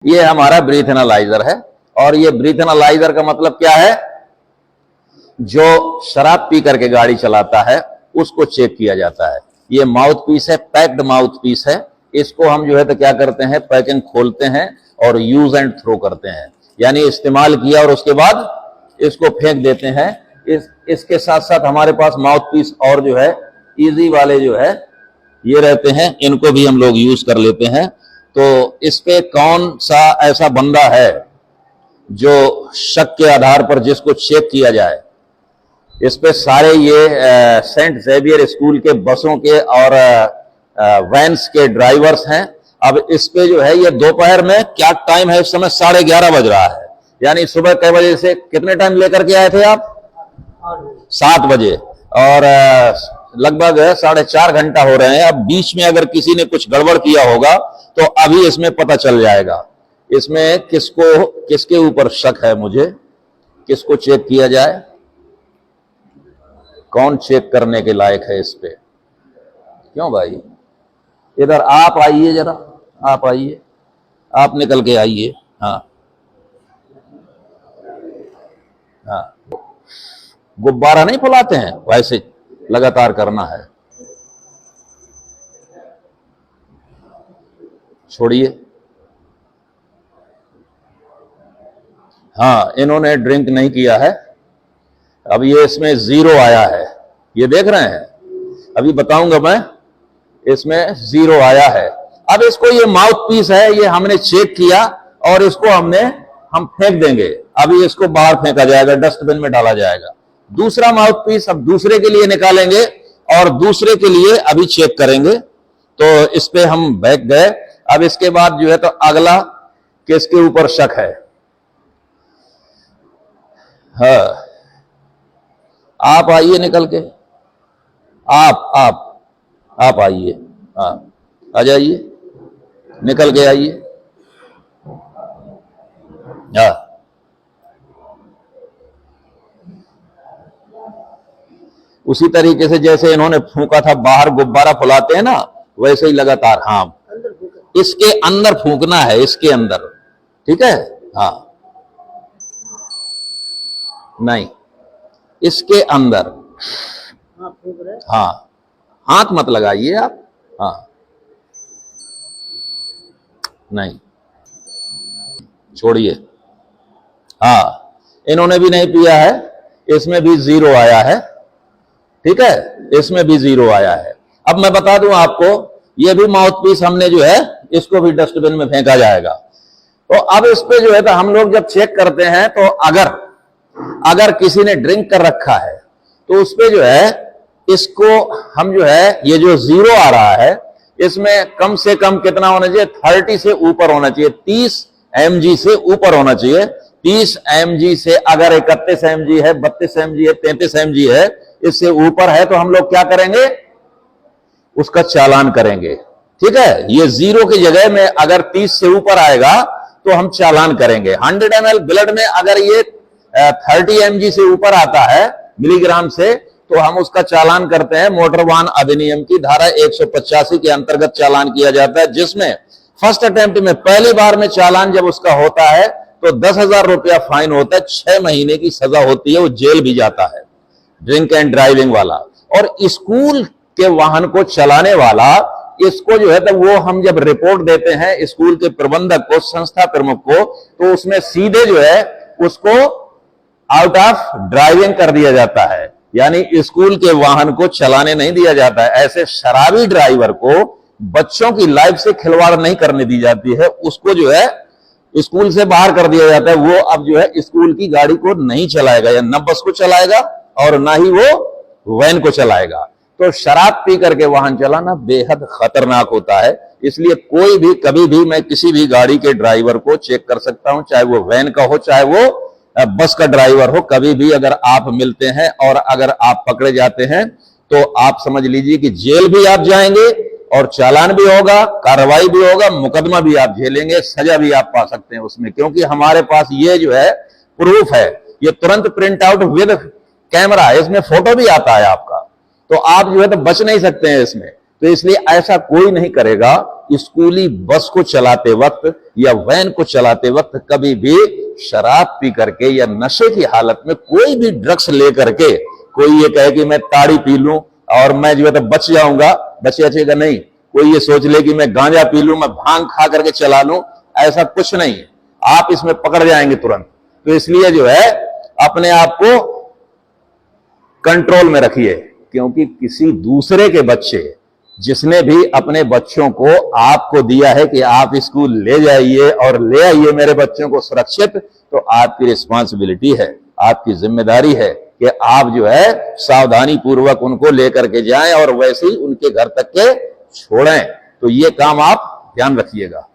ये हमारा breath analyser है। और ये ब्रीथ एनालाइजर का मतलब क्या है? जो शराब पी करके गाड़ी चलाता है उसको चेक किया जाता है। ये माउथ पीस है, पैक्ड माउथ पीस है। इसको हम जो है तो क्या करते हैं, पैकिंग खोलते हैं और यूज एंड थ्रो करते हैं, यानी इस्तेमाल किया और उसके बाद इसको फेंक देते हैं। इसके साथ साथ हमारे पास माउथ पीस और जो है इजी वाले जो है ये रहते हैं, इनको भी हम लोग यूज कर लेते हैं। तो इस पे कौन सा ऐसा बंदा है जो शक के आधार पर जिसको चेक किया जाए? इस पे सारे ये सेंट जेवियर स्कूल के बसों के और वैन्स के ड्राइवर्स हैं। अब इस पे जो है ये दोपहर में क्या टाइम है, इस समय 11:30 बज रहा है, यानी सुबह कै बजे से कितने टाइम लेकर के आए थे आप? 7 बजे, और लगभग 4.5 घंटा हो रहे हैं। अब बीच में अगर किसी ने कुछ गड़बड़ किया होगा तो अभी इसमें पता चल जाएगा। इसमें किसके ऊपर शक है, मुझे किसको चेक किया जाए, कौन चेक करने के लायक है इस पे? क्यों भाई, इधर आप आइए, जरा आप आइए, आप निकल के आइए। हाँ हाँ, गुब्बारा नहीं फुलाते हैं वैसे लगातार करना है। छोड़िए। हाँ, इन्होंने ड्रिंक नहीं किया है। अब ये इसमें 0 आया है, ये देख रहे हैं, अभी बताऊंगा मैं, इसमें 0 आया है। अब इसको, ये माउथ पीस है, ये हमने चेक किया और इसको हम फेंक देंगे। अभी इसको बाहर फेंका जाएगा, डस्टबिन में डाला जाएगा। दूसरा माउथ पीस अब दूसरे के लिए निकालेंगे और दूसरे के लिए अभी चेक करेंगे। तो इस पे हम बैठ गए। अब इसके बाद जो है तो अगला किसके ऊपर शक है? हाँ, आप आइए निकल के, आप आइए। हाँ, आ जाइए, निकल के आइए। हाँ, उसी तरीके से जैसे इन्होंने फूंका था, बाहर गुब्बारा फुलाते हैं ना, वैसे ही लगातार। हाँ, इसके अंदर फूंकना है, इसके अंदर, ठीक है? हाँ, नहीं, इसके अंदर। हाँ, हाथ मत लगाइए आप। हाँ, नहीं, छोड़िए। हाँ, इन्होंने भी नहीं पिया है, इसमें भी 0 आया है, ठीक है? इसमें भी 0 आया है। अब मैं बता दूं आपको, ये भी माउथ पीस हमने जो है इसको भी डस्टबिन में फेंका जाएगा। तो अब इस पे जो है तो हम लोग जब चेक करते हैं तो अगर किसी ने ड्रिंक कर रखा है तो उस पे जो है इसको हम जो है, ये जो 0 आ रहा है, इसमें कम से कम कितना होना चाहिए? 30 से ऊपर होना चाहिए, 30 mg से ऊपर होना चाहिए। 30 mg से अगर 31 mg है, 32 mg है, 33 mg है, इससे ऊपर है तो हम लोग क्या करेंगे? उसका चालान करेंगे, ठीक है? ये 0 की जगह में अगर 30 से ऊपर आएगा तो हम चालान करेंगे। 100 ml ब्लड में अगर ये 30 mg से ऊपर आता है मिलीग्राम से, तो हम उसका चालान करते हैं। मोटर वाहन अधिनियम की धारा 185 के अंतर्गत चालान किया जाता है, जिसमें फर्स्ट अटेम्प्ट में, पहली बार में चालान जब उसका होता है तो 10,000 रुपया फाइन होता है, 6 महीने की सजा होती है, वो जेल भी जाता है, ड्रिंक एंड ड्राइविंग वाला। और स्कूल के वाहन को चलाने वाला, इसको जो है तो वो हम जब रिपोर्ट देते हैं स्कूल के प्रबंधक को, संस्था प्रमुख को, तो उसमें सीधे जो है उसको आउट ऑफ ड्राइविंग कर दिया जाता है, यानी स्कूल के वाहन को चलाने नहीं दिया जाता है। ऐसे शराबी ड्राइवर को बच्चों की लाइफ से खिलवाड़ नहीं करने दी जाती है, उसको जो है स्कूल से बाहर कर दिया जाता है। वो अब जो है स्कूल की गाड़ी को नहीं चलाएगा, या न बस को चलाएगा और ना ही वो वैन को चलाएगा। तो शराब पी करके वाहन चलाना बेहद खतरनाक होता है। इसलिए कोई भी, कभी भी, मैं किसी भी गाड़ी के ड्राइवर को चेक कर सकता हूं, चाहे वो वैन का हो, चाहे वो बस का ड्राइवर हो। कभी भी अगर आप मिलते हैं और अगर आप पकड़े जाते हैं तो आप समझ लीजिए कि जेल भी आप जाएंगे और चालान भी होगा, कार्रवाई भी होगा, मुकदमा भी आप झेलेंगे, सजा भी आप पा सकते हैं उसमें। क्योंकि हमारे पास ये जो है प्रूफ है, ये तुरंत प्रिंट आउट विद कैमरा है, इसमें फोटो भी आता है आपका, तो आप जो है तो बच नहीं सकते हैं इसमें। तो इसलिए ऐसा कोई नहीं करेगा। स्कूली बस को चलाते वक्त या वैन को चलाते वक्त कभी भी शराब पी करके या नशे की हालत में कोई भी ड्रग्स ले करके कोई ये कहे कि मैं ताड़ी पी लूं और मैं जो है तो बच जाऊंगा, बचेगा नहीं। कोई ये सोच ले कि मैं गांजा पी लूं, मैं भांग खा करके चला लूं, ऐसा कुछ नहीं है। आप इसमें पकड़ जाएंगे तुरंत। तो इसलिए जो है अपने आप को कंट्रोल में रखिए, क्योंकि किसी दूसरे के बच्चे, जिसने भी अपने बच्चों को आपको दिया है कि आप स्कूल ले जाइए और ले आइए मेरे बच्चों को सुरक्षित, तो आपकी रिस्पांसिबिलिटी है, आपकी जिम्मेदारी है कि आप जो है सावधानी पूर्वक उनको लेकर के जाएं और वैसे ही उनके घर तक के छोड़ें। तो ये काम आप ध्यान रखिएगा।